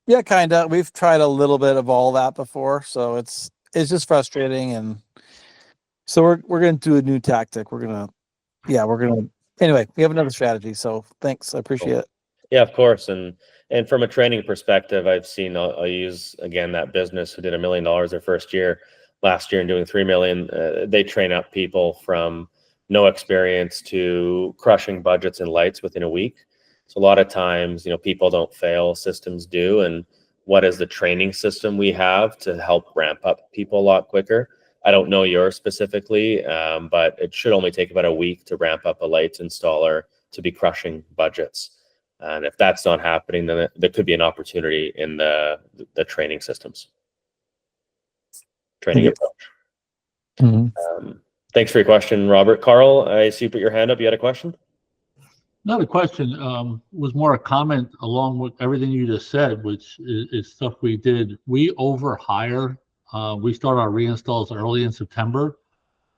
Yeah, kind of. We've tried a little bit of all that before, so it's just frustrating, and so we're gonna do a new tactic. We're gonna anyway. We have another strategy. So thanks, I appreciate it. Yeah, of course. And from a training perspective, I've seen, I'll use again that business who did $1 million their first year last year and doing 3 million. They train up people from no experience to crushing budgets and lights within a week. So a lot of times, people don't fail, systems do. And what is the training system we have to help ramp up people a lot quicker? I don't know yours specifically, but it should only take about a week to ramp up a lights installer to be crushing budgets. And if that's not happening, then there could be an opportunity in the training systems, training approach. Mhm. Thanks for your question, Robert. Carl, I see you put your hand up. You had a question? Not a question, was more a comment along with everything you just said, which is stuff we did. We overhire. We start our reinstalls early in September,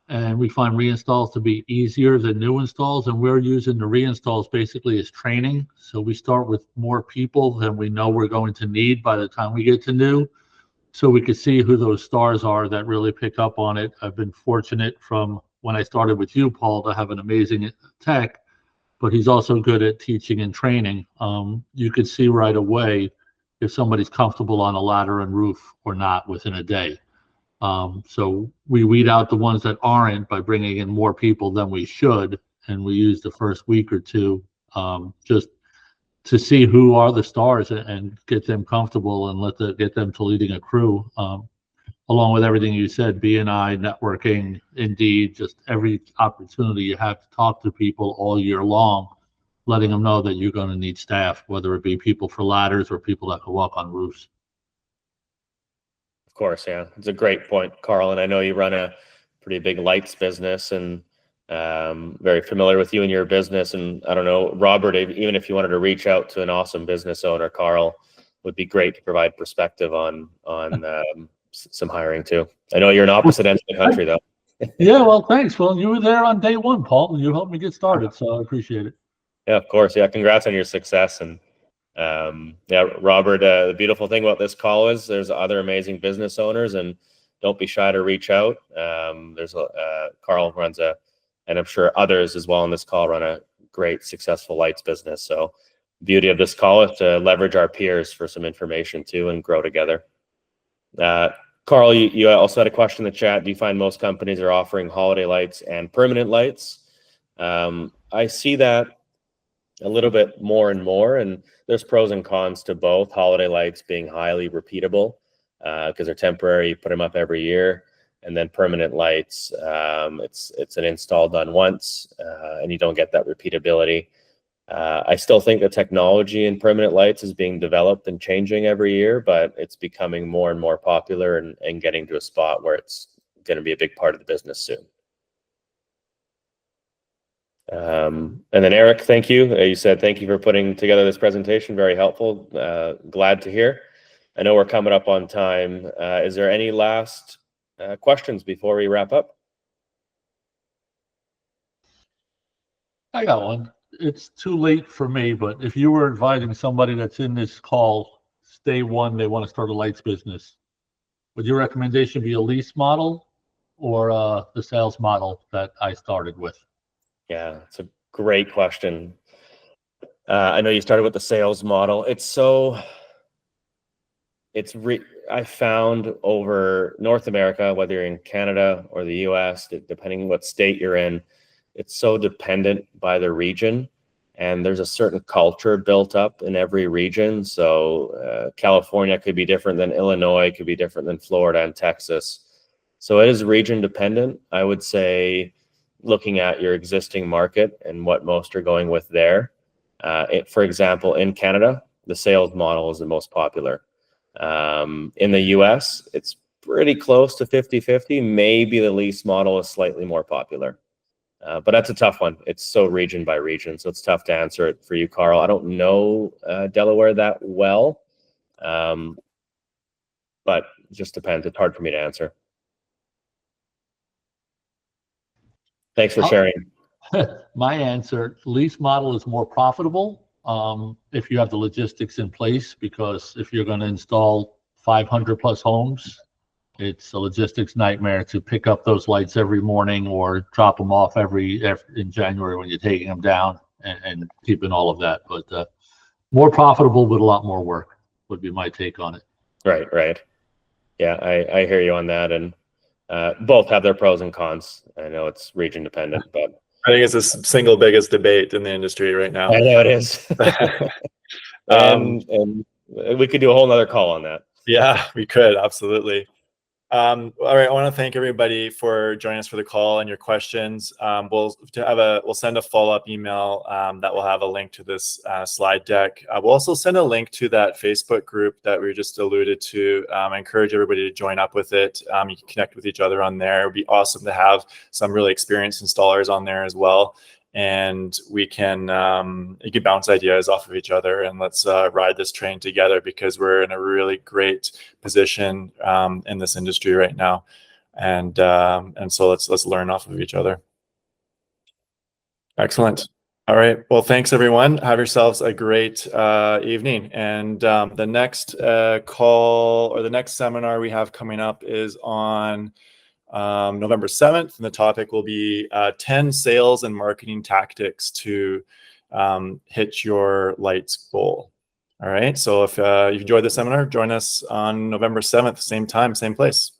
and we find reinstalls to be easier than new installs. And we're using the reinstalls basically as training. So we start with more people than we know we're going to need by the time we get to new. So we could see who those stars are that really pick up on it. I've been fortunate from when I started with you, Paul, to have an amazing tech, but he's also good at teaching and training. You could see right away if somebody's comfortable on a ladder and roof or not within a day. So we weed out the ones that aren't by bringing in more people than we should. And we use the first week or two just to see who are the stars and get them comfortable and get them to leading a crew. Along with everything you said, BNI, networking, Indeed, just every opportunity you have to talk to people all year long, letting them know that you're going to need staff, whether it be people for ladders or people that can walk on roofs. Of course, yeah. It's a great point, Carl. And I know you run a pretty big lights business and very familiar with you and your business. And I don't know, Robert, even if you wanted to reach out to an awesome business owner, Carl, would be great to provide perspective on some hiring too. I know you're an opposite end of the country though. Yeah, well, thanks. Well, you were there on day one, Paul, and you helped me get started, so I appreciate it. Yeah, of course. Yeah, congrats on your success. And yeah, Robert, the beautiful thing about this call is there's other amazing business owners, and don't be shy to reach out. There's Carl runs and I'm sure others as well on this call run a great successful lights business. So beauty of this call is to leverage our peers for some information too and grow together. Carl, you also had a question in the chat. Do you find most companies are offering holiday lights and permanent lights? I see that a little bit more and more, and there's pros and cons to both. Holiday lights being highly repeatable because they're temporary, you put them up every year, and then permanent lights, it's an install done once, and you don't get that repeatability. I still think the technology in permanent lights is being developed and changing every year, but it's becoming more and more popular and getting to a spot where it's going to be a big part of the business soon. And then Eric, thank you. You said thank you for putting together this presentation. Very helpful. Glad to hear. I know we're coming up on time. Is there any last questions before we wrap up? I got one. It's too late for me, but if you were inviting somebody that's in this call, day one, they want to start a lights business, would your recommendation be a lease model or the sales model that I started with? Yeah, it's a great question. I know you started with the sales model. I found over North America, whether you're in Canada or the US, depending on what state you're in, it's so dependent by the region, and there's a certain culture built up in every region. So California could be different than Illinois, could be different than Florida and Texas. So it is region dependent. I would say looking at your existing market and what most are going with there. For example, in Canada, the sales model is the most popular. In the US, it's pretty close to 50-50. Maybe the lease model is slightly more popular. But that's a tough one. It's so region by region, so it's tough to answer it for you, Carl. I don't know Delaware that well, but it just depends. It's hard for me to answer. Thanks for sharing. my answer, lease model is more profitable if you have the logistics in place, because if you're going to install 500 plus homes, it's a logistics nightmare to pick up those lights every morning or drop them off in January when you're taking them down and keeping all of that. But more profitable with a lot more work would be my take on it. Right. Yeah, I hear you on that, and both have their pros and cons. I know it's region dependent, but I think it's the single biggest debate in the industry right now. I know it is. and we could do a whole nother call on that. Yeah, we could, absolutely. All right, I want to thank everybody for joining us for the call and your questions. We'll send a follow-up email that will have a link to this slide deck. We'll also send a link to that Facebook group that we just alluded to. I encourage everybody to join up with it. You can connect with each other on there. It would be awesome to have some really experienced installers on there as well. And we can you can bounce ideas off of each other, and let's ride this train together, because we're in a really great position in this industry right now, and so let's learn off of each other. Excellent. All right. Well, thanks everyone. Have yourselves a great evening. And the next call, or the next seminar we have coming up, is on November 7th, and the topic will be 10 sales and marketing tactics to hit your lights goal. All right, so if you enjoyed the seminar, join us on November 7th, same time, same place.